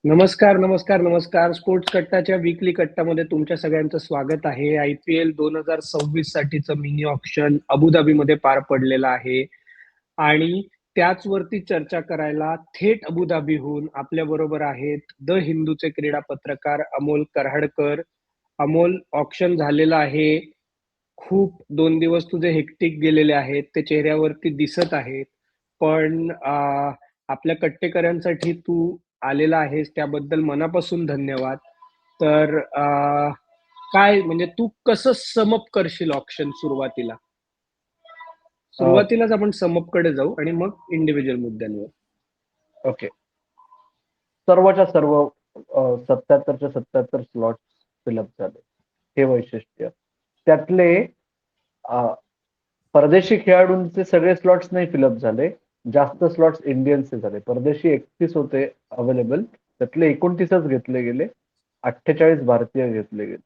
नमस्कार, नमस्कार, नमस्कार. स्पोर्ट्स कट्टाच्या वीकली कट्टामध्ये तुमच्या सगळ्यांचं स्वागत आहे. IPL 2026 साठीचं मिनी ऑक्शन अबुधाबीमध्ये पार पडलेलं आहे आणि त्याचवरती चर्चा करायला थेट अबुधाबीहून आपल्याबरोबर आहेत द हिंदूचे क्रीडा पत्रकार अमोल कराडकर. अमोल, ऑक्शन झालेलं आहे. खूप 2 दिवस तुझे हेक्टिक गेलेले आहेत, ते चेहऱ्यावरती दिसत आहेत. पण आपल्या कट्टेकऱ्यांसाठी तू आलेला आहेस त्याबद्दल मनापासून धन्यवाद. तर काय म्हणजे तू कसं समअप करशील ऑक्शन सुरुवातीला? सुरुवातीलाच आपण समअप कडे जाऊ आणि मग इंडिव्हिज्युअल मुद्द्यांवर. ओके. सर्वच्या सर्व 77च्या 77 स्लॉट फिलअप झाले, हे वैशिष्ट्य. त्यातले परदेशी खेळाडूंचे सगळे स्लॉट्स नाही फिलअप झाले, जास्त स्लॉट्स इंडियन्सचे झाले. परदेशी 31 होते अवेलेबल, त्यातले 29च घेतले गेले, 48 भारतीय घेतले गेले.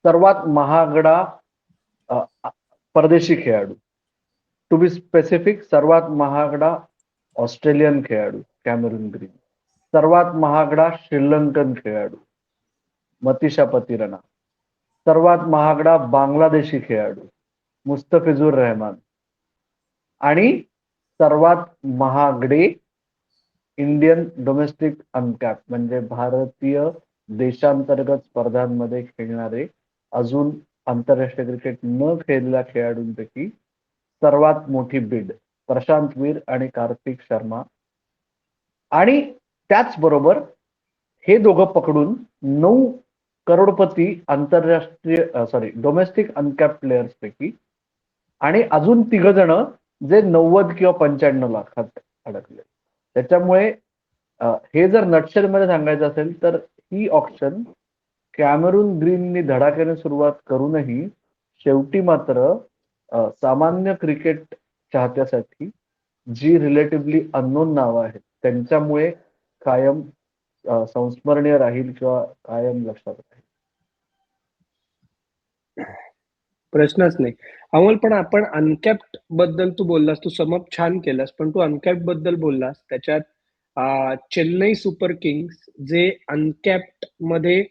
सर्वात महागडा परदेशी खेळाडू, टू बी स्पेसिफिक, सर्वात महागडा ऑस्ट्रेलियन खेळाडू कॅमेरून ग्रीन. सर्वात महागडा श्रीलंकन खेळाडू मतीशा पतिरना. सर्वात महागडा बांगलादेशी खेळाडू मुस्तफिजुर रहमान. आणि सर्वात महागडे इंडियन डोमेस्टिक अनकॅप म्हणजे भारतीय देशांतर्गत स्पर्धांमध्ये खेळणारे, अजून आंतरराष्ट्रीय क्रिकेट न खेळलेल्या खेळाडूंपैकी सर्वात मोठी बिड प्रशांत वीर आणि कार्तिक शर्मा. आणि त्याचबरोबर हे दोघं पकडून 9 करोडपती आंतरराष्ट्रीय डोमेस्टिक अनकॅप प्लेयर्स पैकी आणि अजून 3 जण जे 90 किंवा 95 लाखात अडकले. त्याच्यामुळे हे जर नटशेलमध्ये सांगायचं असेल तर ही ऑक्शन कॅमेरून ग्रीननी धडाक्याने सुरुवात करूनही शेवटी मात्र सामान्य क्रिकेट चाहत्यासाठी जी रिलेटिव्हली अननोन नावं आहेत त्यांच्यामुळे कायम संस्मरणीय राहील किंवा कायम लक्षात राहील. प्रश्नच नाही. अमोल, पण आपण अनकॅप्ड बद्दल तू बोललास, तू समअप छान केलास, पण तू अनकॅप्ड बद्दल बोललास त्याच्यात चेन्नई सुपर किंग्स जे अनकॅप्ड मध्ये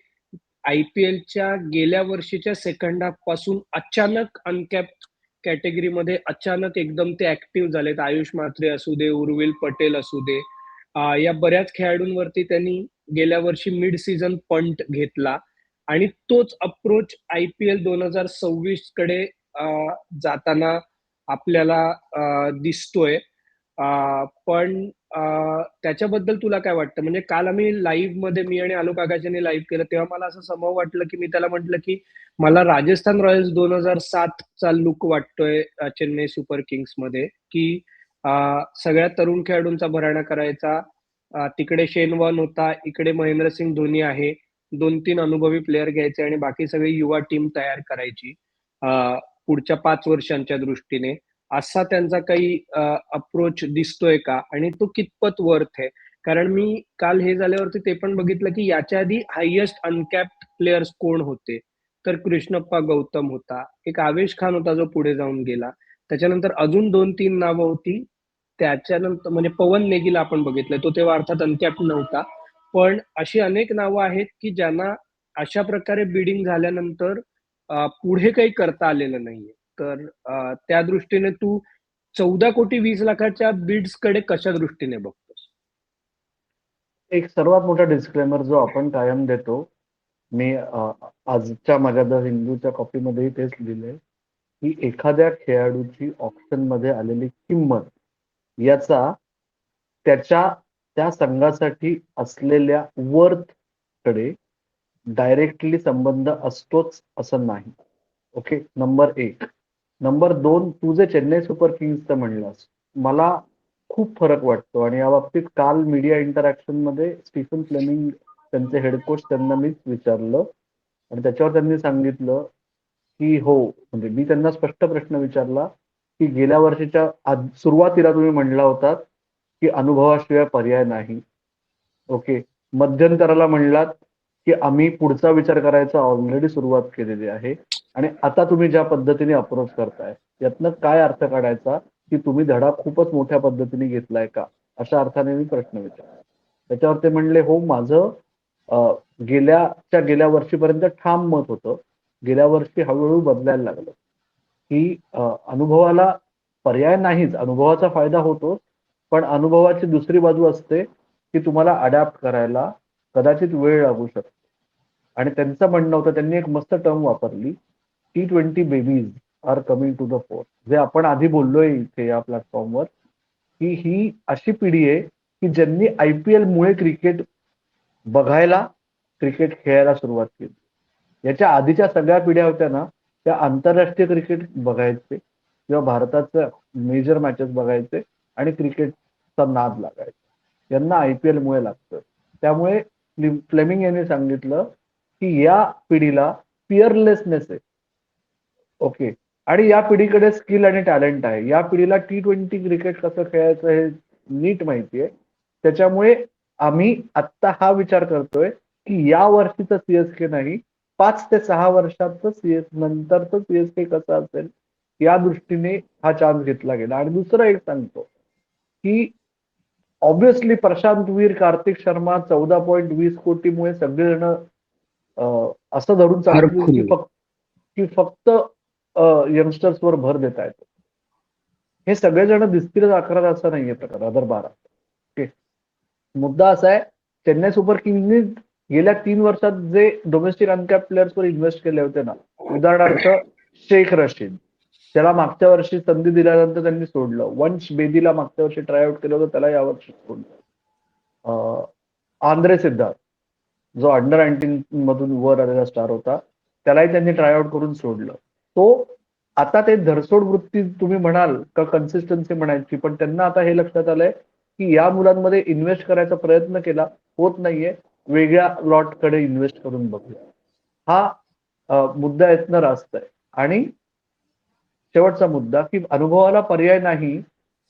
IPLच्या गेल्या वर्षीच्या सेकंड हाफ पासून अचानक अनकॅप्ड कॅटेगरीमध्ये अचानक एकदम ते ऍक्टिव्ह झालेत. आयुष म्हात्रे असू दे, उर्विल पटेल असू दे, या बऱ्याच खेळाडूंवरती त्यांनी गेल्या वर्षी मिड सीझन पंट घेतला आणि तोच अप्रोच IPL 2026 कडे जाताना आपल्याला दिसतोय. पण त्याच्याबद्दल तुला काय वाटतं? म्हणजे काल आम्ही लाईव्ह मध्ये, मी आणि आलोक आकाशाने लाईव्ह केलं, तेव्हा मला असं समव वाटलं की मी त्याला म्हटलं की मला राजस्थान रॉयल्स 2007 चा लुक वाटतोय चेन्नई सुपर किंग्स मध्ये, की सगळ्या तरुण खेळाडूंचा भराणा करायचा. तिकडे शेन वॉर्न होता, इकडे महेंद्रसिंग धोनी आहे, 2-3 अनुभवी प्लेयर घ्यायचे आणि बाकी सगळी युवा टीम तयार करायची पुढच्या 5 वर्षांच्या दृष्टीने. असा त्यांचा काही अप्रोच दिसतोय का आणि तो कितपत वर्थ आहे? कारण मी काल हे झाल्यावरती ते पण बघितलं की याच्या आधी हायएस्ट अनकॅप्ड प्लेयर्स कोण होते, तर कृष्णप्पा गौतम होता, एक आवेश खान होता जो पुढे जाऊन गेला, त्याच्यानंतर अजून 2-3 नावं होती. त्याच्यानंतर म्हणजे पवन नेगीला आपण बघितलं, तो तेव्हा अर्थात अनकॅप्ड नव्हता, पण अशी अनेक नावं आहेत की ज्यांना अशा प्रकारे बिडिंग झाल्यानंतर पुढे काही करता आलेलं नाहीये. तर त्या दृष्टीने तू 14,20,00,000च्या बिड्स कडे कशा दृष्टीने बघतोस? एक सर्वात मोठा डिस्क्लेमर जो आपण कायम देतो, मी आजच्या माझ्या द हिंदूच्या कॉपीमध्येही तेच लिहिलंय की एखाद्या खेळाडूची ऑप्शन मध्ये आलेली किंमत याचा त्याच्या त्या संघासाठी असलेल्या वर्थ कडे डायरेक्टली संबंध असतोच असं नाही. Okay, number 1. नंबर 2, तू जे चेन्नई सुपर किंग्सचं म्हणलास, मला खूप फरक वाटतो आणि या बाबतीत काल मीडिया इंटरॅक्शन मध्ये स्टीफन फ्लेमिंग त्यांचे हेड कोच त्यांना मीच विचारलं आणि त्याच्यावर त्यांनी सांगितलं की हो, म्हणजे मी त्यांना स्पष्ट प्रश्न विचारला की गेल्या वर्षीच्या सुरुवातीला तुम्ही म्हणला होतात की अनुभवाशिवाय पर्याय नाही. ओके, मध्यंतराला म्हणलात की आम्ही पुढचा विचार करायचा ऑलरेडी सुरुवात केलेली आहे आणि आता तुम्ही ज्या पद्धतीने अप्रोच करताय यातनं काय अर्थ काढायचा की तुम्ही धडा खूपच मोठ्या पद्धतीने घेतलाय का, अशा अर्थाने मी प्रश्न विचारला. त्याच्यावर ते म्हणले, हो माझं गेल्या वर्षीपर्यंत ठाम मत होतं, गेल्या वर्षी हळूहळू बदलायला लागलं की अनुभवाला पर्याय नाहीच, अनुभवाचा फायदा होतो, पण अनुभवाची दुसरी बाजू असते की तुम्हाला अडॅप्ट करायला कदाचित वेळ लागू शकतो. आणि त्यांचं म्हणणं होतं, त्यांनी एक मस्त टर्म वापरली, T20 babies are coming to the fore, जे आपण आधी बोललोय इथे या प्लॅटफॉर्मवर, की ही अशी पिढी आहे की ज्यांनी IPL मुळे क्रिकेट बघायला, क्रिकेट खेळायला सुरुवात केली. याच्या आधीच्या सगळ्या पिढ्या होत्या ना, त्या आंतरराष्ट्रीय क्रिकेट बघायचे किंवा भारताच्या मेजर मॅचेस बघायचे आणि क्रिकेटचा नाद लागायचा. यांना IPL मुळे लागतं. त्यामुळे फ्लेमिंग यांनी सांगितलं की या पिढीला फिअरलेसनेस आहे. ओके. आणि या पिढीकडे स्किल आणि टॅलेंट आहे. या पिढीला T20 क्रिकेट कसं खेळायचं हे नीट माहिती आहे. त्याच्यामुळे आम्ही आत्ता हा विचार करतोय की या वर्षीचं CSK नाही, 5 ते 6 वर्षाचं नंतरचं CSK कसं असेल या दृष्टीने हा चान्स घेतला गेला. आणि दुसरं एक सांगतो की ऑब्व्हियसली प्रशांत वीर, कार्तिक शर्मा 14.20 कोटीमुळे सगळेजण असं धरून चालतील हरखून. की फक्त यंगस्टर्सवर भर देता येतो. हे सगळेजण दिसतीलच 11 असं नाहीये प्रकार, अदर 12. ओके. मुद्दा असा आहे, चेन्नई सुपर किंग्सनी गेल्या 3 वर्षात जे डोमेस्टिक अनकॅप प्लेयर्सवर इन्व्हेस्ट केले होते ना, उदाहरणार्थ शेख रशीद, त्याला मागच्या वर्षी संधी दिल्यानंतर त्यांनी सोडलं. वंश बेदीला मागच्या वर्षी ट्रायआउट केलं होतं, त्याला यावर्षी सोडलं. आंद्रे सिद्धार्थ, जो अंडर 19 मधून वर आलेला स्टार होता, त्यालाही त्यांनी ट्रायआउट करून सोडलं. तो आता ते धरसोड वृत्ती तुम्ही म्हणाल का कन्सिस्टन्सी म्हणायची, पण त्यांना आता हे लक्षात आलंय की या मुलांमध्ये इन्व्हेस्ट करायचा प्रयत्न केला, होत नाहीये, वेगळ्या लॉटकडे इन्व्हेस्ट करून बघूया. हा मुद्दा यातनं रास्त आहे. आणि शेवटचा मुद्दा की अनुभवाला पर्याय नाही,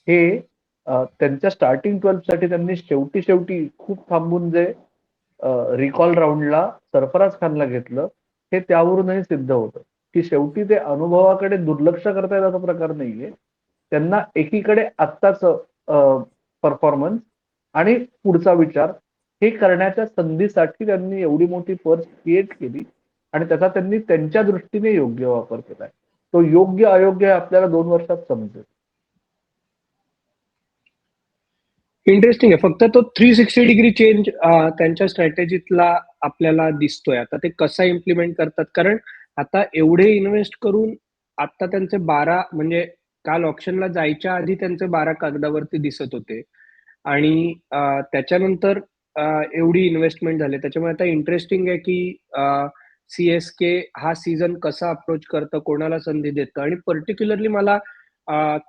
हे त्यांच्या स्टार्टिंग 12 साठी त्यांनी शेवटी खूप थांबून जे रिकॉल राऊंडला सरफराज खानला घेतलं, हे त्यावरूनही सिद्ध होतं की शेवटी ते अनुभवाकडे दुर्लक्ष करता येत असा प्रकार नाहीये. त्यांना एकीकडे आत्ताच परफॉर्मन्स आणि पुढचा विचार हे करण्याच्या संधीसाठी त्यांनी एवढी मोठी पर्स क्रिएट केली आणि त्याचा त्यांनी त्यांच्या दृष्टीने योग्य वापर केलाय. तो योग्य अयोग्य आपल्याला 2 वर्षात समजेल. इंटरेस्टिंग आहे. फक्त तो 360 डिग्री चेंज त्यांच्या स्ट्रॅटेजीतला आपल्याला दिसतोय. आता ते कसा इम्प्लिमेंट करतात, कारण आता एवढे इन्व्हेस्ट करून आता त्यांचे 12, म्हणजे काल ऑप्शनला जायच्या आधी त्यांचे 12 कागदावरती दिसत होते आणि त्याच्यानंतर एवढी इन्व्हेस्टमेंट झाली. त्याच्यामुळे आता इंटरेस्टिंग आहे की CSK हा सीझन कसा अप्रोच करतं, कोणाला संधी देतं. आणि पर्टिक्युलरली मला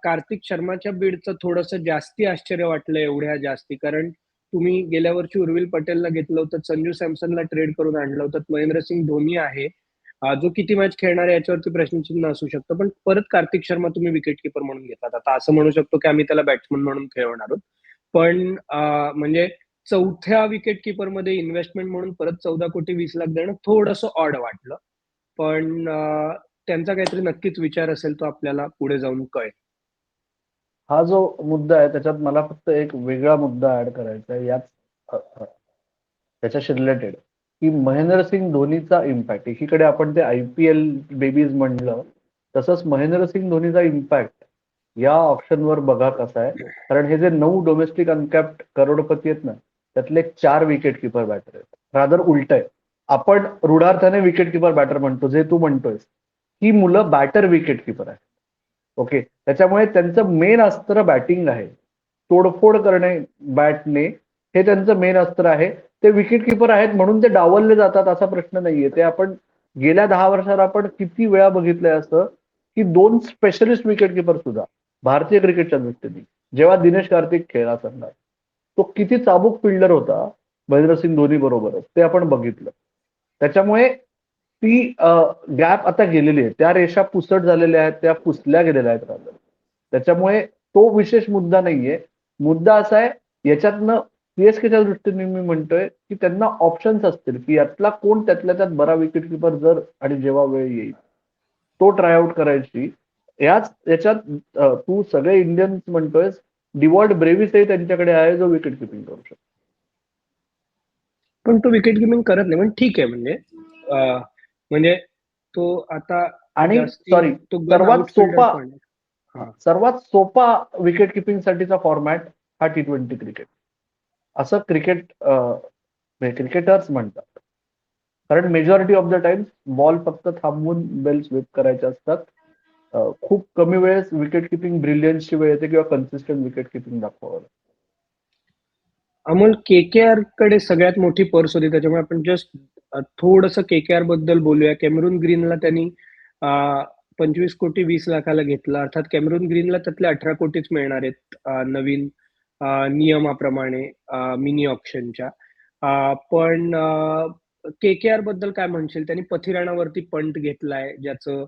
कार्तिक शर्माच्या बीडचं थोडंसं जास्ती आश्चर्य वाटलं, एवढ्या जास्ती. कारण तुम्ही गेल्या वर्षी उर्विल पटेलला घेतलं होतं, संजू सॅमसनला ट्रेड करून आणलं होतं, महेंद्रसिंग धोनी आहे, जो किती मॅच खेळणार आहे याच्यावरती प्रश्नचिन्ह असू शकतं, पण परत कार्तिक शर्मा तुम्ही विकेट किपर म्हणून घेतात. आता असं म्हणू शकतो की आम्ही त्याला बॅट्समन म्हणून खेळवणार आहोत, पण म्हणजे चौथ्या विकेट किपर मध्ये इन्व्हेस्टमेंट म्हणून परत 14 कोटी 20 लाख देणं थोडंसं ऑड वाटलं. पण त्यांचा काहीतरी नक्कीच विचार असेल, तो आपल्याला पुढे जाऊन कळेल. हा जो मुद्दा आहे त्याच्यात मला फक्त एक वेगळा मुद्दा ऍड करायचा आहे याच त्याच्याशी रिलेटेड, की महेंद्रसिंग धोनीचा इम्पॅक्ट. एकीकडे आपण ते IPL बेबीज म्हणलं, तसंच महेंद्रसिंग धोनीचा इम्पॅक्ट या ऑप्शनवर बघा कसा आहे. कारण हे जे 9 डोमेस्टिक अनकॅप्ड करोडपती आहेत ना, त्यातले 4 विकेट किपर बॅटर आहेत. रादर उलट आहे, आपण रूढार्थाने विकेट किपर बॅटर म्हणतो, जे तू म्हणतोयस, ही मुलं बॅटर विकेट किपर आहे. ओके. त्याच्यामुळे त्यांचं मेन अस्त्र बॅटिंग आहे, तोडफोड करणे बॅटने, हे त्यांचं मेन अस्त्र आहे. ते विकेट किपर आहेत म्हणून ते डावलले जातात असा प्रश्न नाहीये. ते आपण गेल्या 10 वर्षात आपण किती वेळा बघितलंय असं, की 2 स्पेशलिस्ट विकेट किपर सुद्धा भारतीय क्रिकेटच्या दृष्टीने, जेव्हा दिनेश कार्तिक खेळला संघात, तो किती चाबूक फिल्डर होता महेंद्रसिंग धोनी बरोबरच, ते आपण बघितलं. त्याच्यामुळे ती गॅप आता गेलेली आहे, त्या रेषा पुसट झालेल्या आहेत, त्या पुसल्या गेलेल्या आहेत रादर. त्याच्यामुळे तो विशेष मुद्दा नाहीये. मुद्दा असा आहे, याच्यातनं CSKच्या दृष्टीने मी म्हणतोय की त्यांना ऑप्शन्स असतील की यातला कोण त्यातल्या त्यात बरा विकेट किपर जर आणि जेव्हा वेळ येईल तो ट्रायआउट करायची. याच्यात तू सगळे इंडियन्स म्हणतोयस, डिवॉल्ड ब्रेव्हिसही त्यांच्याकडे आहे, जो विकेट किपिंग करू शकतो. पण तो विकेट किपिंग करत नाही, पण ठीक आहे. म्हणजे तो आता आणि जास्ती सॉरी, तो गन आउटफिल्डर पण आहे. हा. सर्वात सोपा विकेट किपिंग साठीचा फॉर्मॅट हा T20 क्रिकेट असं क्रिकेटर्स म्हणतात. कारण majority of the times ball फक्त थांबवून बेल स्वीप करायचे असतात. खूप कमी वेळेस विकेट किपिंग ब्रिलियन्सची वेळ येते किंवा कन्सिस्टंट विकेट किपिंग दाखवावं. अमोल, KKR कडे सगळ्यात मोठी पर्स होती, त्याच्यामुळे आपण जस्ट थोडस KKR बद्दल बोलूया. कॅमेरून ग्रीनला त्यांनी 25 कोटी 20 लाखाला घेतलं. अर्थात कॅमेरून ग्रीनला त्यातले 18 कोटीच मिळणार आहेत नवीन नियमाप्रमाणे मिनी ऑप्शनच्या. पण KKR बद्दल काय म्हणशील? त्यांनी पथिराणावरती पंट घेतलाय, ज्याचं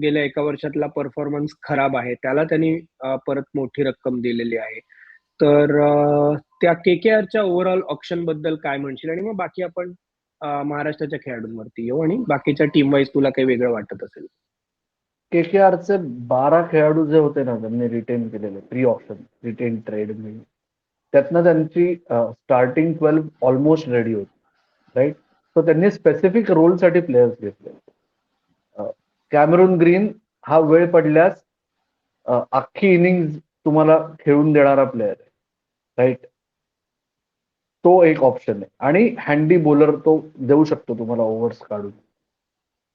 गेल्या एका वर्षातला परफॉर्मन्स खराब आहे. त्याला त्यांनी परत मोठी रक्कम दिलेली आहे. तर त्या KKRच्या ओव्हरऑल ऑप्शन बद्दल काय म्हणशील? आणि मग बाकी आपण महाराष्ट्राच्या खेळाडूंवरती येऊ, आणि बाकीच्या टीम वाईज तुला काही वेगळं वाटत असेल. KKRचे 12 खेळाडू जे होते ना, त्यांनी रिटेन केलेले प्री ऑप्शन रिटेन ट्रेड म्हणून, त्यातनं त्यांची स्टार्टिंग 12 ऑलमोस्ट रेडी होती, राईट. सो त्यांनी स्पेसिफिक रोलसाठी प्लेयर्स घेतले. कॅमेरून ग्रीन हा वेळ पडल्यास अख्खी इनिंग तुम्हाला खेळून देणारा प्लेअर आहे, राईट. तो एक ऑप्शन आहे. आणि हँडी बॉलर तो देऊ शकतो तुम्हाला ओव्हर्स काढून,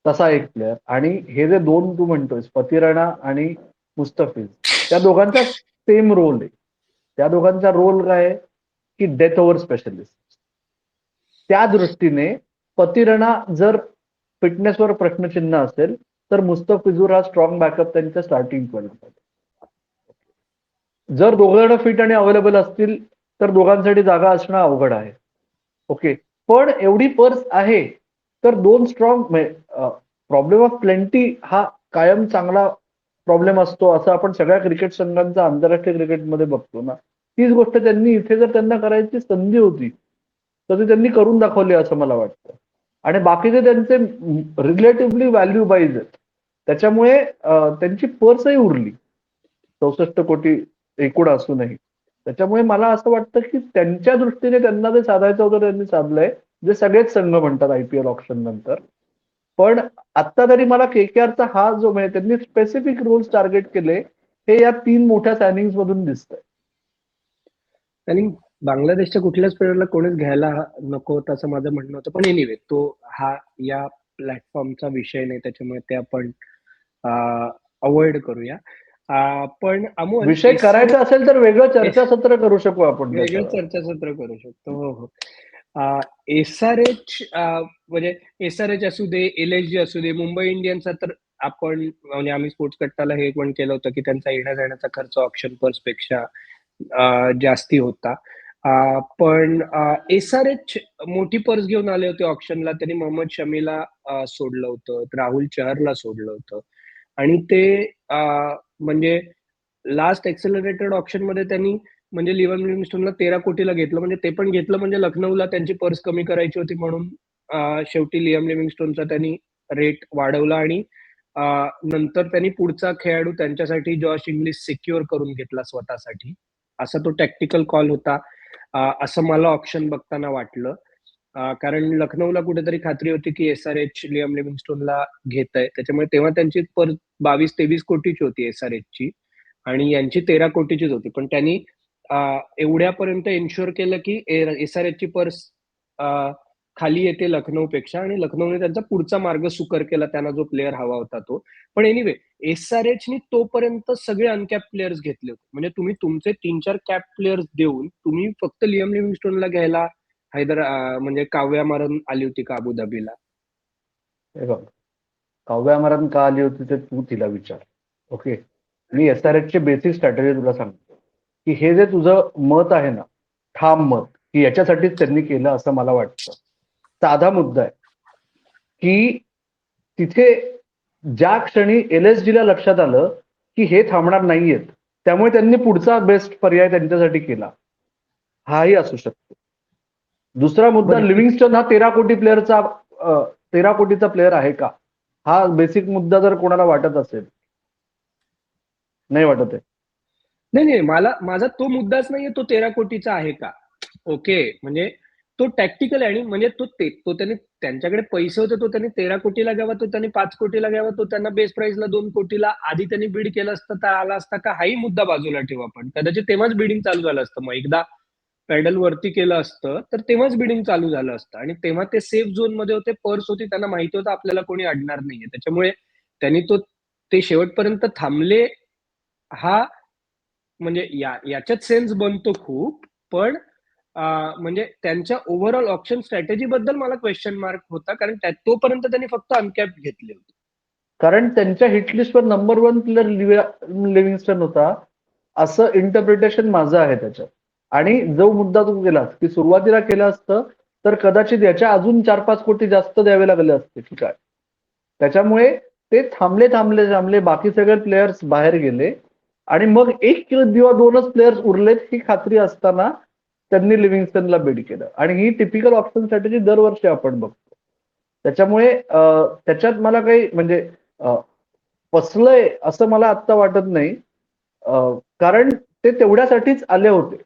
तसा एक प्लेअर. आणि हे जे दोन तू म्हणतोय, पतिराणा आणि मुस्तफिज, त्या दोघांचा सेम रोल आहे. त्या दोघांचा रोल काय आहे की डेथ ओव्हर स्पेशलिस्ट. त्या दृष्टीने पतिराणा जर फिटनेसवर प्रश्नचिन्ह असेल तर मुस्तफिजूर हा स्ट्रॉंग बॅकअप त्यांच्या स्टार्टिंग पॉईंट. जर दोघं फिट आणि अवेलेबल असतील तर दोघांसाठी जागा असणं अवघड आहे. ओके, पण एवढी पर्स आहे तर दोन स्ट्रॉंग, प्रॉब्लेम ऑफ प्लेंटी हा कायम चांगला प्रॉब्लेम असतो असं आपण सगळ्या क्रिकेट संघांचा आंतरराष्ट्रीय क्रिकेटमध्ये बघतो ना. तीच गोष्ट त्यांनी इथे जर त्यांना करायची संधी होती तर ती त्यांनी करून दाखवली असं मला वाटतं. आणि बाकीचे त्यांचे रिलेटिव्हली व्हॅल्यू वाईज आहेत, त्याच्यामुळे त्यांची पर्सही उरली 64 कोटी एकूण असूनही. त्याच्यामुळे मला असं वाटतं की त्यांच्या दृष्टीने त्यांना जे साधायचं होतं त्यांनी साधलंय, जे सगळेच संघ म्हणतात IPL ऑप्शन नंतर. पण आता तरी मला KKRचा हा जो म्हणजे त्यांनी स्पेसिफिक रूल्स टार्गेट केले, हे या 3 मोठ्या सायनिंग्स मधून दिसतंय. आणि बांगलादेशच्या कुठल्याच प्लेअरला कोणीच घ्यायला नको होतं असं माझं म्हणणं होतं. पण एनिवे, तो हा या प्लॅटफॉर्मचा विषय नाही, त्याच्यामुळे ते आपण अवॉइड करूया. पण अमोल, विषय करायचा असेल तर वेगळं चर्चासत्र करू शकू आपण वेगळं त्याच्यावर. चर्चासत्र करू शकतो. हो हो. SRH म्हणजे SRH असू दे, LSG असू दे, मुंबई इंडियन्सचा तर आपण म्हणजे आम्ही स्पोर्ट्स कट्टाला हे पण केलं होतं की त्यांचा येण्या जाण्याचा खर्च ऑप्शन पर्स पेक्षा जास्ती होता. पण SRH मोठी पर्स घेऊन आले होते ऑप्शनला. त्यांनी मोहम्मद शमीला सोडलं होतं, राहुल चहरला सोडलं होतं. आणि ते म्हणजे लास्ट एक्सेलरेटेड ऑप्शन मध्ये त्यांनी म्हणजे लिव्हन लिव्हिंगस्टोनला 13 कोटीला घेतलं. म्हणजे ते पण घेतलं म्हणजे लखनौला त्यांची पर्स कमी करायची होती म्हणून शेवटी लिव्हन लिव्हिंगस्टोनचा त्यांनी रेट वाढवला. आणि नंतर त्यांनी पुढचा खेळाडू त्यांच्यासाठी जॉश इंग्लिश सिक्युअर करून घेतला स्वतःसाठी. असा तो टॅक्टिकल कॉल होता असं मला ऑप्शन बघताना वाटलं. कारण लखनौला कुठेतरी खात्री होती की SRH लिव्हन लिव्हिंगस्टोनला घेत आहे, त्याच्यामुळे तेव्हा त्यांची पर्स 22-23 कोटीची होती SRHची, आणि यांची 13 कोटीचीच होती. पण त्यांनी एवढ्यापर्यंत इन्शुअर केलं की SRHची पर्स खाली येते लखनौपेक्षा, आणि लखनौने त्यांचा पुढचा मार्ग सुकर केला, त्यांना जो प्लेअर हवा होता तो. पण एनिवे, SRHनी तोपर्यंत सगळे अनकॅप प्लेयर्स घेतले होते. म्हणजे तुम्ही तुमचे 3-4 कॅप प्लेयर्स देऊन तुम्ही फक्त लिव्हन लिव्हिंगस्टोनला घ्यायला म्हणजे काव्या मारन आली होती का अबुधाबीला? हे बघ, काव्या मारन का आली होती ते तू तिला विचार. ओके, मी SRHची बेसिक स्ट्रॅटेजी तुला सांगतो की हे जे तुझं मत आहे ना, ठाम मत की याच्यासाठीच त्यांनी केलं असं मला वाटतं. साधा मुद्दा आहे की तिथे ज्या क्षणी LSG ला लक्षात आलं की हे थांबणार नाहीयेत, त्यामुळे त्यांनी पुढचा बेस्ट पर्याय त्यांच्यासाठी केला, हाही असू शकतो. दुसरा मुद्दा, लिव्हिंगस्टन हा 13 कोटी प्लेअरचा 13 कोटीचा प्लेअर आहे का, हा बेसिक मुद्दा जर कोणाला वाटत असेल, नाही वाटत आहे. नाही, माझा तो मुद्दाच नाहीये तो 13 कोटीचा आहे का. ओके, म्हणजे तो टॅक्टिकल आहे आणि म्हणजे तो त्याने त्यांच्याकडे पैसे होते, तो त्यांनी 13 कोटीला घ्यावा, तो त्यांनी 5 कोटीला घ्यावा, तो त्यांना बेस्ट प्राइसला 2 कोटीला आधी त्यांनी बीड केलं असतं तर आला असता का, हाही मुद्दा बाजूला ठेवू आपण. कदाचित तेव्हाच बिडिंग चालू झालं असतं. मग एकदा पॅडल वरती केलं असतं तर तेव्हाच बिडिंग चालू झालं असतं आणि तेव्हा ते सेफ झोन मध्ये होते, पर्स होती, त्यांना माहिती होतं आपल्याला कोणी अडणार नाहीये. त्याच्यामुळे त्यांनी ते शेवटपर्यंत थांबले. हा म्हणजे याच्यात सेन्स बनतो खूप, पण म्हणजे त्यांच्या ओव्हरऑल ऑप्शन स्ट्रॅटेजी बद्दल मला क्वेश्चन मार्क होता, कारण तोपर्यंत त्यांनी फक्त अनकॅप घेतले होते. कारण त्यांच्या हिटलिस्टवर नंबर 1 प्लेअर लिव्हिंगस्टन होता, असं इंटरप्रिटेशन माझं आहे त्याच्यात. आणि जो मुद्दा तू केलास की सुरुवातीला केलं असतं तर कदाचित याच्या अजून 4-5 कोटी जास्त द्यावे लागले असते, ठीक आहे. त्याच्यामुळे ते थांबले, बाकी सगळे प्लेयर्स बाहेर गेले आणि मग एक किंवा 2च प्लेयर्स उरलेत ही खात्री असताना त्यांनी लिव्हिंगस्टनला बीड केलं. आणि ही टिपिकल ऑप्शन स्ट्रॅटेजी दरवर्षी आपण बघतो. त्याच्यामुळे त्याच्यात मला काही म्हणजे फसलंय असं मला आत्ता वाटत नाही, कारण ते तेवढ्यासाठीच आले होते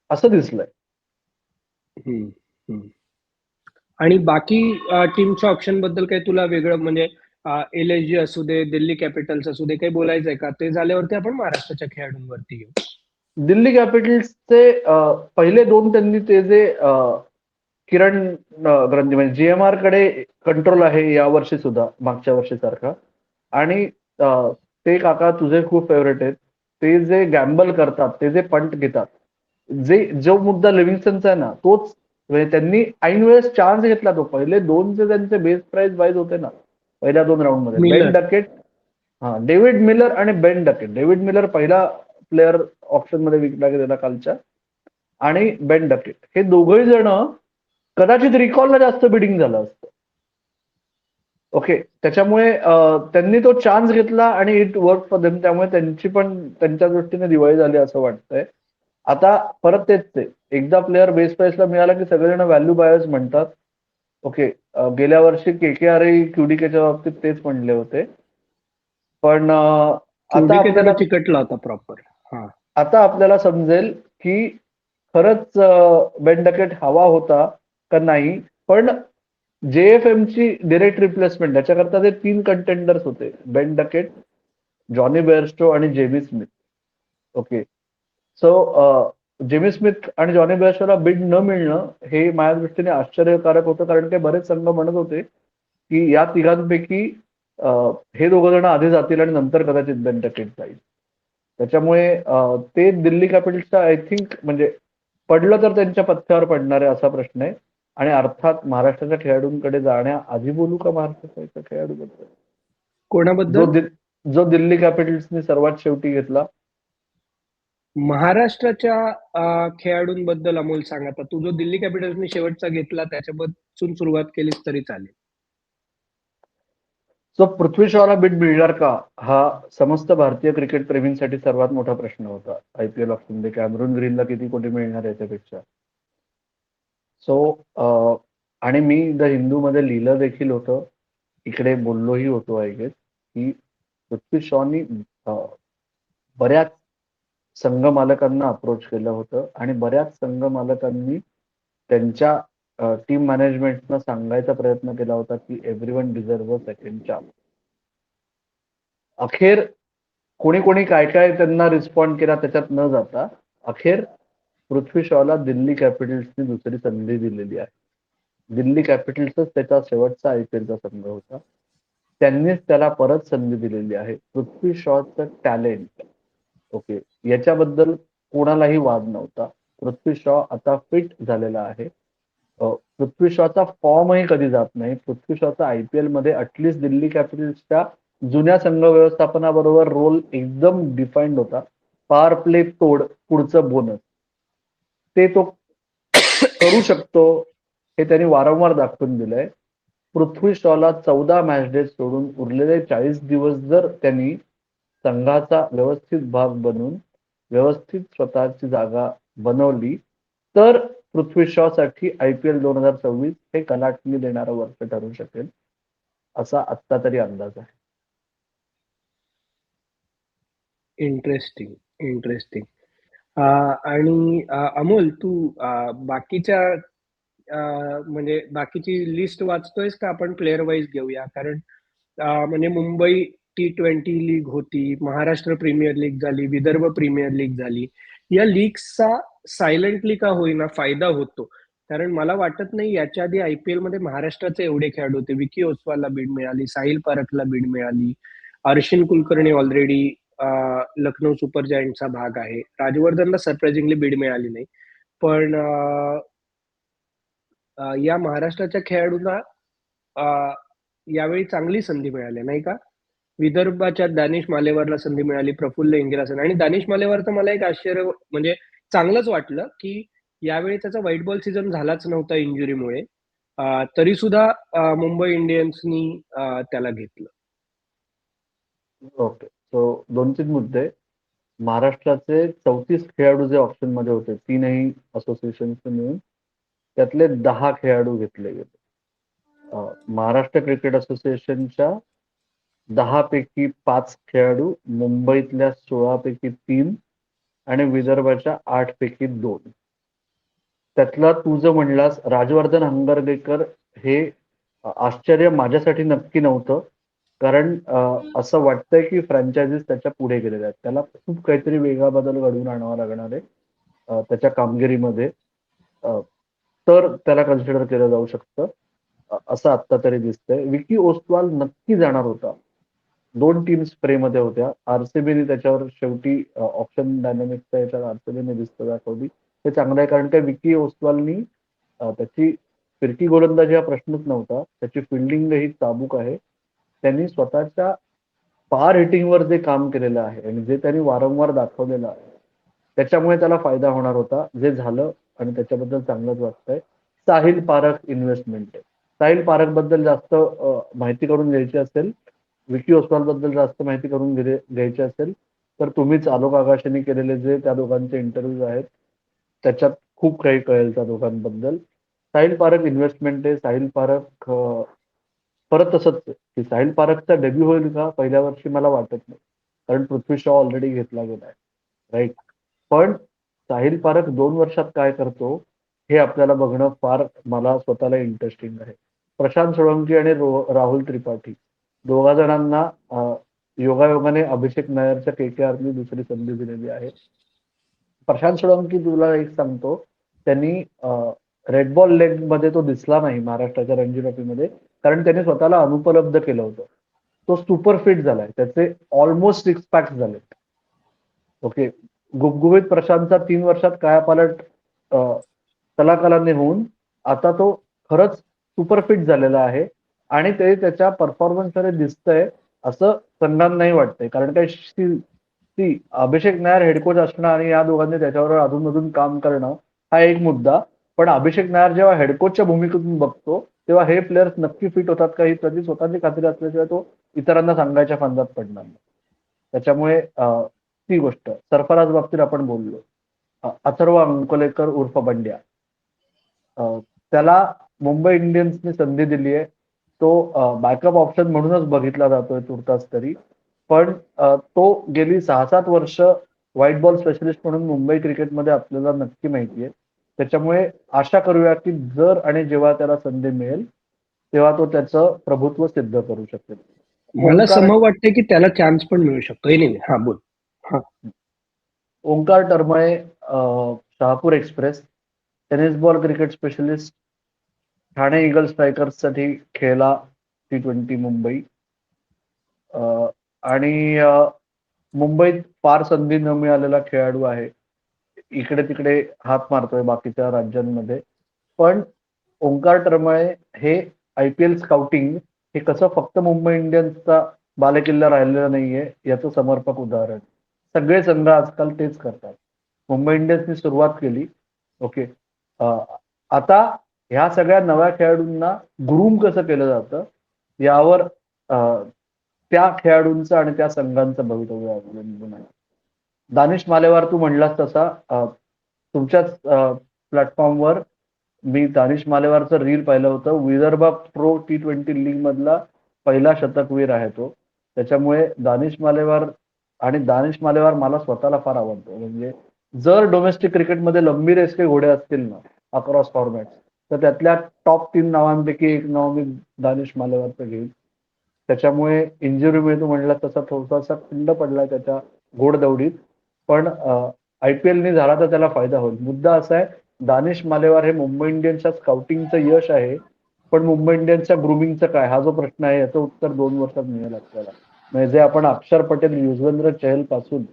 असं दिसलंय. आणि बाकी टीमच्या ऑप्शन बद्दल काही तुला वेगळं म्हणजे LSG असू दे, दिल्ली कॅपिटल्स असू दे, काही बोलायचंय का? ते झाल्यावरती आपण महाराष्ट्राच्या खेळाडूंवरती येऊ. दिल्ली कॅपिटल्सचे पहिले 2 त्यांनी ते जे किरण ग्रंथी म्हणजे GMR कडे कंट्रोल आहे यावर्षी सुद्धा मागच्या वर्षी सारखा. आणि ते काका तुझे खूप फेवरेट आहेत. ते जे गॅम्बल करतात, ते जे पंट घेतात, जो मुद्दा लिव्हिंगस्टनचा आहे ना, तोच म्हणजे त्यांनी ऐन वेळेस चान्स घेतला. तो पहिले 2 जे त्यांचे बेस प्राइस वाईज होते ना पहिल्या 2 राऊंड मध्ये, बेन मिलर. डकेट, डेव्हिड मिलर आणि बेन डकेट. डेव्हिड मिलर पहिला प्लेअर ऑप्शन मध्ये विकला गेलेला कालच्या, आणि बेन डकेट हे दोघही जण कदाचित रिकॉलला जास्त बिडिंग झालं असतं. ओके, त्याच्यामुळे त्यांनी तो चान्स घेतला आणि इट वर्क फॉर देम. त्यामुळे त्यांची पण त्यांच्या दृष्टीने दिवाळी झाली असं वाटतंय. आता परत तेच ते एकदा प्लेअर बेस प्राइसला मिळाला की सगळेजण व्हॅल्यू बायर्स म्हणतात. ओके, गेल्या वर्षी KKR QDKच्या बाबतीत तेच म्हणले होते. पण आता QDK आपल्याला जरा चिकटला होता प्रॉपर. समजेल की खरंच बेन डकेट हवा होता का नाही. पण JFM ची डिरेक्ट रिप्लेसमेंट त्याच्याकरता ते 3 कंटेंडर्स होते, बेन डकेट, जॉनी बेअरस्टो आणि Jamie Smith. Okay, so Jamie Smith आणि जॉनी बेअरस्टोला बिड न मिळणं हे माझ्या दृष्टीने आश्चर्यकारक होतं, कारण ते बरेच संघ म्हणत होते की या तिघांपैकी हे दोघं जण आधी जातील आणि नंतर कदाचित बेन डकेट जाईल. त्याच्यामुळे ते दिल्ली कॅपिटल्सचा आय थिंक म्हणजे पडलं तर त्यांच्या पथ्यावर पडणार आहे असा प्रश्न आहे. आणि अर्थात महाराष्ट्राच्या खेळाडूंकडे जाण्याआधी बोलू का महाराष्ट्राच्या खेळाडूबद्दल, कोणाबद्दल? जो दिल्ली कॅपिटल्सने सर्वात शेवटी घेतला? महाराष्ट्राच्या खेळाडूंबद्दल अमोल सांग. आता तू जो दिल्ली कॅपिटल्सने शेवटचा घेतला त्याच्यापासून सुरुवात केलीस तरी चालेल. सो पृथ्वी शॉला बिड मिळणार का, हा समस्त भारतीय क्रिकेट प्रेमींसाठी सर्वात मोठा प्रश्न होता. IPL ऑप्शनमध्ये कॅमरून ग्रीनला किती कोटी मिळणार याच्यापेक्षा. सो आणि मी द हिंदू मध्ये लिहिलं देखील होतं, इकडे बोललोही होतो आय गेस, की पृथ्वी शॉनी बऱ्याच संघ मालकांना अप्रोच केलं होतं आणि बऱ्याच संघ मालकांनी त्यांच्या टीम मॅनेजमेंटना सांगायचा प्रयत्न केला होता की everyone deserve a second chance. अखेर कोणी कोणी काय काय त्यांना रिस्पॉन्ड केला त्याच्यात न जाता अखेर पृथ्वी शॉला दिल्ली कॅपिटल्सनी दुसरी संधी दिलेली आहे. दिल्ली कॅपिटल्सच त्याचा शेवटचा IPLचा संघ होता. त्यांनीच त्याला परत संधी दिलेली आहे. पृथ्वी शॉचं टॅलेंट, ओके, याच्याबद्दल कोणालाही वाद नव्हता. पृथ्वी शॉ आता फिट झालेला आहे. पृथ्वी शॉचा फॉर्मही कधी जात नाही. पृथ्वी शॉचा IPL मध्ये ऍटलिस्ट दिल्ली कॅपिटल्सच्या जुन्या संघ व्यवस्थापनाबरोबर रोल एकदम डिफाईन्ड होता. पॉवर प्ले तोड पुढचं बोनस, ते तो करू शकतो हे त्यांनी वारंवार दाखवून दिलंय. पृथ्वी शॉला 14 मॅच डेज सोडून उरलेले 40 दिवस जर त्यांनी संघाचा व्यवस्थित भाग बनून व्यवस्थित स्वतःची जागा बनवली तर पृथ्वी शॉ साठी IPL 2026 हे कलाटणी देणारं वर्ष ठरू शकेल असा आत्ता तरी अंदाज आहे. इंटरेस्टिंग. आणि अमोल, तू बाकीच्या म्हणजे बाकीची लिस्ट वाचतोयस का? आपण प्लेअर वाईज घेऊया. कारण म्हणजे मुंबई T20 लीग होती, महाराष्ट्र प्रीमियर लीग झाली, विदर्भ प्रीमियर लीग झाली. या लीग्सचा सायलेंटली का होईना फायदा होतो. कारण मला वाटत नाही याच्या आधी IPL मध्ये महाराष्ट्राचे एवढे खेळाडू होते. विकी ओसवालला बीड मिळाली, साहिल पारखला बीड मिळाली, अर्शिन कुलकर्णी ऑलरेडी लखनौ सुपर जायंटचा भाग आहे. राजवर्धनला सरप्राइझिंगली बीड मिळाली नाही. पण या महाराष्ट्राच्या खेळाडूंना अ, यावेळी चांगली संधी मिळाली नाही का? विदर्भाच्या दानिश मालेवारला संधी मिळाली, प्रफुल्ल इंगरासन. आणि दानिश मालेवारचं मला एक आश्चर्य म्हणजे चांगलंच वाटलं की यावेळी त्याचा व्हाईट बॉल सीझन झालाच नव्हता इंजुरीमुळे. तरी सुद्धा मुंबई इंडियन्सनी त्याला घेतलं. ओके. सो 2-3 मुद्दे. महाराष्ट्राचे 34 खेळाडू जे ऑप्शनमध्ये होते, तीनही असोसिएशन्सचे मिळून, त्यातले 10 खेळाडू घेतले गेले. महाराष्ट्र क्रिकेट असोसिएशनच्या 10 पैकी 5 खेळाडू, मुंबईतल्या 16 पैकी 3 आणि विदर्भाच्या 8 पैकी 2. त्यातला तू जो म्हणलास राजवर्धन हंबर्डेकर, हे आश्चर्य माझ्यासाठी नक्की नव्हतं. कारण असं वाटतंय की फ्रँचायझीज त्याच्या पुढे गेलेल्या आहेत. त्याला खूप काहीतरी वेगळा बदल घडवून आणावा लागणार आहे त्याच्या कामगिरीमध्ये. तर त्याला कन्सिडर केलं जाऊ शकतं, असं आत्ता तरी दिसतंय. विकी ओसवाल नक्की जाणार होता. 2 टीम्स स्प्रेमध्ये होत्या. आरसीबीने त्याच्यावर शेवटी ऑप्शन डायनामिक्सच्या याच्यात आरसीबीने दिसतं दाखवली. ते चांगलं आहे, कारण काय विकी ओसवालनी त्याची फिरकी गोलंदाजी हा प्रश्नच नव्हता. त्याची फिल्डिंग ही चाबूक आहे. त्यांनी स्वतःच्या पार हिटिंगवर जे काम केलेलं आहे आणि जे त्यांनी वारंवार दाखवलेलं आहे, त्याच्यामुळे त्याला फायदा होणार होता. जे झालं आणि त्याच्याबद्दल चांगलंच वाटतंय. साहिल पारख इन्व्हेस्टमेंट आहे. साहिल पारख बद्दल जास्त माहिती करून घ्यायची असेल, विकी ओसवाल बद्दल जास्त माहिती करून घ्यायची असेल, तर तुम्हीच आलोक आकाशेने केलेले जे त्या दोघांचे इंटरव्ह्यूज आहेत, त्याच्यात खूप काही कळेल त्या दोघांबद्दल. साहिल पारख इन्व्हेस्टमेंट आहे. साहिल पारख परत तसंच आहे की साहिल पारखचा डेब्यू होईल का पहिल्या वर्षी मला वाटत नाही. कारण पृथ्वी शॉ ऑलरेडी घेतला गेलाय, राईट. पण साहिल पारख 2 वर्षात काय करतो हे आपल्याला बघणं फार मला स्वतःला इंटरेस्टिंग आहे. प्रशांत सोळंकी आणि राहुल त्रिपाठी दोघा जणांना योगायोगाने अभिषेक नायरच्या KKRने दुसरी संधी दिलेली आहे. प्रशांत सोळंकी तुला एक सांगतो, त्यांनी रेड बॉल लेग मध्ये तो दिसला नाही महाराष्ट्राच्या रणजी ट्रॉफीमध्ये, कारण त्याने स्वतःला अनुपलब्ध केलं होतं. तो सुपर फिट झालाय. त्याचे ऑलमोस्ट 6 पॅक्स झालेत. ओके. गुबगुबीत प्रशांतचा 3 वर्षात कायापालट कलाकालाने होऊन आता तो खरंच सुपर फिट झालेला आहे आणि ते त्याच्या परफॉर्मन्समध्ये दिसतंय असं संघांनाही वाटतंय. कारण काय ती अभिषेक नायर हेड कोच असणं आणि या दोघांनी त्याच्यावर अधूनमधून काम करणं हा एक मुद्दा. पण अभिषेक नायर जेव्हा हेड कोचच्या भूमिकेतून बघतो तेव्हा हे प्लेयर्स नक्की फिट होतात का ही त्याची स्वतःची खात्री असल्याशिवाय तो इतरांना सांगायच्या फंदात पडणार नाही. त्याच्यामुळे ती गोष्ट. सरफराज बाबतीत आपण बोललो. अथर्व अंकोलेकर उर्फ बंड्या, त्याला मुंबई इंडियन्सने संधी दिली आहे. तो बॅकअप ऑप्शन म्हणूनच बघितला जातोय तुर्तास तरी. पण तो गेली 6-7 वर्ष व्हाईट बॉल स्पेशलिस्ट म्हणून मुंबई क्रिकेटमध्ये आपल्याला नक्की माहिती आहे. त्याच्यामुळे आशा करूया की जर आणि जेव्हा त्याला संधी मिळेल तेव्हा तो त्याचं प्रभुत्व सिद्ध करू शकेल. मला ओंकार समव वाटतंय की त्याला चान्स पण मिळू शकतो. हे नाही, हा बोल. हा. Omkar Tarmale, Shahapur express, tennis ball cricket specialist, Thane Eagle स्ट्रायकर्ससाठी खेळला T20 मुंबई. आणि मुंबईत फार संधी न मिळालेला खेळाडू आहे. इकडे तिकडे हात मारतोय बाकीच्या राज्यांमध्ये. पण ओंकार टर्मळे हे IPL स्काउटिंग हे कसं फक्त मुंबई इंडियन्सचा बालेकिल्ला राहिलेला नाहीये याचं समर्पक उदाहरण. सगळे संघ आजकाल तेच करतात. मुंबई इंडियन्सनी सुरुवात केली. ओके. आता ह्या सगळ्या नव्या खेळाडूंना ग्रूम कसं केलं जातं यावर त्या खेळाडूंचं आणि त्या संघांचं भवितव्य अवलंबून आहे. दानिश मालेवार तू म्हणलास तसा तुमच्याच प्लॅटफॉर्मवर मी दानिश मालेवारचं रील पाहिलं होतं. विदर्भ प्रो T20 लीग मधला पहिला शतकवीर आहे तो. त्याच्यामुळे दानिश मालेवार मला स्वतःला फार आवडतो. म्हणजे जर डोमेस्टिक क्रिकेटमध्ये लंबी रेस के घोडे असतील ना अक्रॉस फॉर्मॅट, तर त्यातल्या टॉप 3 नावांपैकी एक नाव मी दानिश मालेवारचं घेईन. त्याच्यामुळे इंजुरीमुळे तू म्हणला तसा थोडासा खंड पडलाय त्याच्या घोडदौडीत, पण IPL झाला तर त्याला फायदा होईल. मुद्दा असा आहे, दानिश मालेवार हे मुंबई इंडियन्सच्या स्काउटिंगचं यश आहे, पण मुंबई इंडियन्सच्या ग्रुमिंगचं काय, हा जो प्रश्न आहे याचं उत्तर 2 वर्षात मिळेल आपल्याला. म्हणजे जे आपण अक्षर पटेल, युजवेंद्र चहल पासून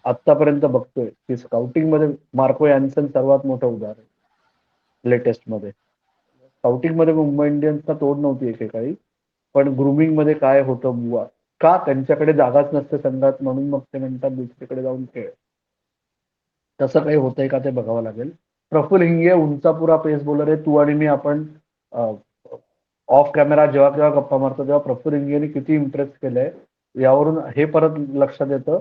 आतापर्यंत बघतोय की स्काउटिंग मध्ये मार्को यान्सन सर्वात मोठं उदाहरण लेटेस्ट मध्ये. स्काउटिंग मध्ये मुंबई इंडियन्सला तोड नव्हती एकेकाळी, पण ग्रुमिंग मध्ये काय होतं बुवा, का त्यांच्याकडे जागाच नसते संघात म्हणून मग ते म्हणतात दुसरीकडे जाऊन खेळ. तसं काही होतंय का ते बघावं लागेल. प्रफुल हिंगे उंचापुरा पेस बॉलर आहे. तू आणि मी आपण ऑफ कॅमेरा जेव्हा केव्हा गप्पा मारतो तेव्हा प्रफुल हिंगेने किती इम्प्रेस केलंय यावरून हे परत लक्षात येतं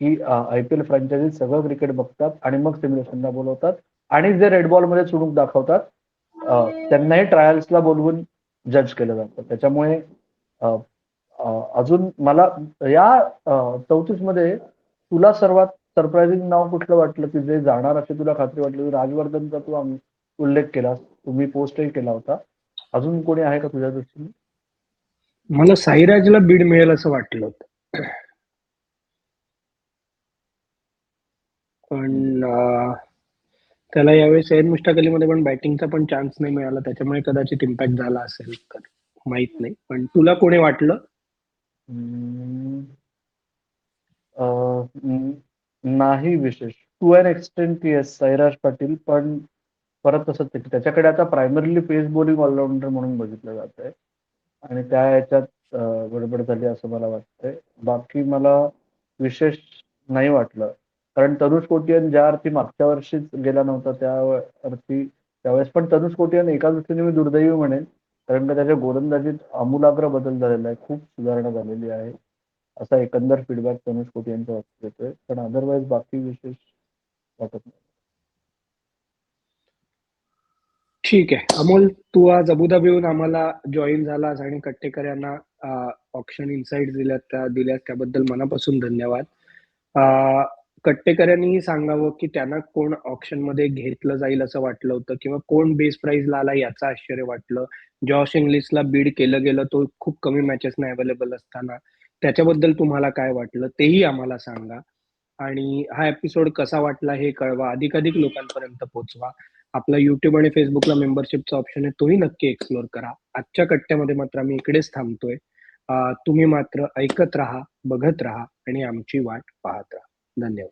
की IPL फ्रँचायझी सगळं क्रिकेट बघतात आणि मग सिम्युलेशनला बोलवतात आणि जे रेड बॉलमध्ये चुणूक दाखवतात त्यांनाही ट्रायल्सला बोलवून जज केलं जातं. त्याच्यामुळे अजून मला या 34 मध्ये तुला सर्वात सरप्राइझिंग नाव कुठलं वाटलं की जे जाणार असे तुला खात्री वाटली? राजवर्धनचा तू उल्लेख केलास, तुम्ही पोस्टही केला होता. अजून कोणी आहे का तुझ्या दृष्टीने? मला साईराजला बीड मिळेल असं वाटलं होतं, पण त्याला यावेळेस एअर मुश्ताक अलीमध्ये पण बॅटिंगचा पण चान्स नाही मिळाला, त्याच्यामुळे कदाचित इम्पॅक्ट झाला असेल, तर माहित नाही. पण तुला कोणी वाटलं? नाही विशेष, to an extent yes Sairaj Patil, पण परत तसंच आहे की त्याच्याकडे आता प्रायमरीली पेस बॉलिंग ऑलराऊंडर म्हणून बघितलं जात आहे आणि त्या याच्यात गडबड झाली असं मला वाटतंय. बाकी मला विशेष नाही वाटलं, कारण तनुष कोटियन ज्या अर्थी मागच्या वर्षीच गेला नव्हता त्या अर्थी त्यावेळेस, पण तनुष कोटियन एका दृष्टीने मी दुर्दैवी म्हणेन, कारण का त्याच्या गोलंदाजीत आमूलाग्र बदल झालेला आहे, खूप सुधारणा झालेली आहे असा एकंदर फीडबॅक तनुष कोटियनचा येतोय, पण अदरवाईज बाकी विशेष वाटत नाही. ठीक आहे अमोल, तू आज अबुधाबीहून आम्हाला जॉईन झालास आणि कट्टेकर यांना ऑप्शन इन्साइट दिल्यास त्याबद्दल मनापासून धन्यवाद. कट्टेकर यांनीही सांगावं की त्यांना कोण ऑप्शन मध्ये घेतलं जाईल असं वाटलं होतं किंवा कोण बेस प्राइसला आला याचं आश्चर्य वाटलं. जॉश इंग्लिशला बीड केलं गेलं, तो खूप कमी मॅचेस नाही अवेलेबल असताना. त्याच्याबद्दल तुम्हाला काय वाटलं तेही आम्हाला सांगा. आणि हा एपिसोड कसा वाटला हे कळवा, अधिकाधिक लोकांपर्यंत पोहोचवा. आपला युट्यूब आणि फेसबुकला मेंबरशिपचा ऑप्शन आहे, तोही नक्की एक्सप्लोर करा. आजच्या कट्ट्यामध्ये मात्र आम्ही इकडेच थांबतोय. तुम्ही मात्र ऐकत राहा, बघत राहा आणि आमची वाट पाहत राहा. धन्यवाद.